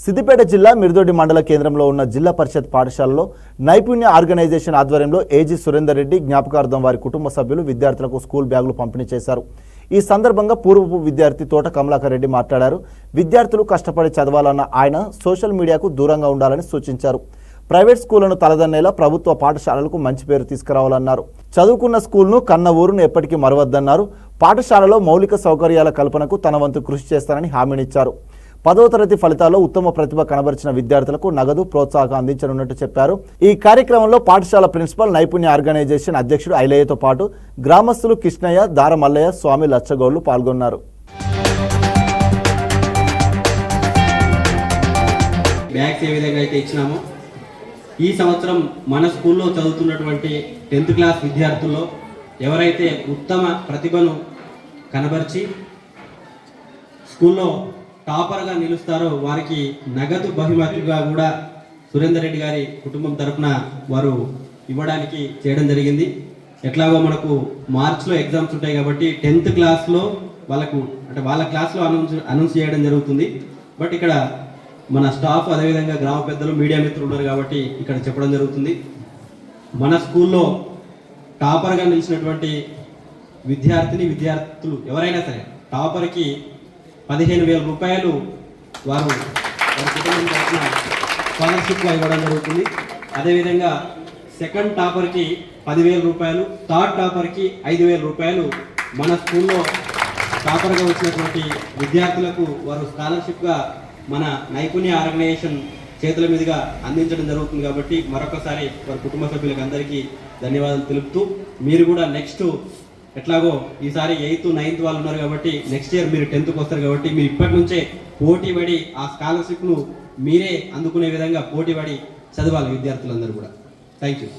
సిద్దిపేట జిల్లా మిర్దొడ్డి మండల కేంద్రంలో ఉన్న జిల్లా పరిషత్ పాఠశాలలో నైపుణ్య ఆర్గనైజేషన్ ఆధ్వర్యంలో ఏజీ సురేందర్ రెడ్డి జ్ఞాపకార్థం వారి కుటుంబ సభ్యులు విద్యార్థులకు స్కూల్ బ్యాగులు పంపిణీ చేశారు. ఈ సందర్భంగా పూర్వపు విద్యార్థి తోట కమలాకర్ రెడ్డి మాట్లాడారు. విద్యార్థులు కష్టపడి చదవాలన్న ఆయన సోషల్ మీడియాకు దూరంగా ఉండాలని సూచించారు. ప్రైవేట్ స్కూళ్లను తలదన్నేలా ప్రభుత్వ పాఠశాలలకు మంచి పేరు తీసుకురావాలన్నారు. చదువుకున్న స్కూల్ను కన్న ఊరును ఎప్పటికీ మరవద్దన్నారు. పాఠశాలలో మౌలిక సౌకర్యాల కల్పనకు తన వంతు కృషి చేస్తానని హామీనిచ్చారు. 10వ తరగతి ఫలితాల్లో ఉత్తమ ప్రతిభ కనబరిచిన విద్యార్థులకు నగదు ప్రోత్సాహం అందించనున్నట్టు చెప్పారు. ఈ కార్యక్రమంలో పాఠశాల ప్రిన్సిపల్ నైపుణ్య ఆర్గనైజేషన్ అధ్యక్షుడు ఐలయ్యతో పాటు గ్రామస్తులు కృష్ణయ్య, దారమల్లయ్య, స్వామి లచ్చగౌడ్లు పాల్గొన్నారు. బ్యాగ్స్ ఏ విధంగా అయితే ఇచ్చినామో ఈ సంవత్సరం మన స్కూల్లో చదువుతున్నటువంటి 10th క్లాస్ విద్యార్థుల్లో ఎవరైతే ఉత్తమ ప్రతిభను కనబరిచి స్కూల్లో టాపర్గా నిలుస్తారో వారికి నగదు బహుమతిగా కూడా సురేందర్ రెడ్డి గారి కుటుంబం తరఫున వారు ఇవ్వడానికి చేయడం జరిగింది. ఎట్లాగో మనకు మార్చ్లో ఎగ్జామ్స్ ఉంటాయి కాబట్టి 10th క్లాస్లో వాళ్ళకు అంటే వాళ్ళ క్లాస్లో అనౌన్స్ చేయడం జరుగుతుంది. బట్ ఇక్కడ మన స్టాఫ్ అదేవిధంగా గ్రామ పెద్దలు మీడియా మిత్రులు ఉన్నారు కాబట్టి ఇక్కడ చెప్పడం జరుగుతుంది. మన స్కూల్లో టాపర్గా నిలిచినటువంటి విద్యార్థులు ఎవరైనా సరే టాపర్కి 15,000 రూపాయలు వారి కుటుంబం తరఫున స్కాలర్షిప్గా ఇవ్వడం జరుగుతుంది. అదేవిధంగా సెకండ్ టాపర్కి 10,000 రూపాయలు, థర్డ్ టాపర్కి 5,000 రూపాయలు మన స్కూల్లో టాపర్గా వచ్చినటువంటి విద్యార్థులకు వారు స్కాలర్షిప్గా మన నైపుణ్య ఆర్గనైజేషన్ చేతుల మీదుగా అందించడం జరుగుతుంది. కాబట్టి మరొకసారి వారి కుటుంబ సభ్యులకు అందరికీ ధన్యవాదాలు తెలుపుతూ, మీరు కూడా నెక్స్ట్ ఎట్లాగో ఈసారి 8th, 9th వాళ్ళు ఉన్నారు కాబట్టి నెక్స్ట్ ఇయర్ మీరు 10th వస్తారు కాబట్టి మీరు ఇప్పటి నుంచే పోటీ పడి ఆ స్కాలర్షిప్ను మీరే అందుకునే విధంగా పోటీ పడి చదవాలి విద్యార్థులందరూ కూడా. Thank you.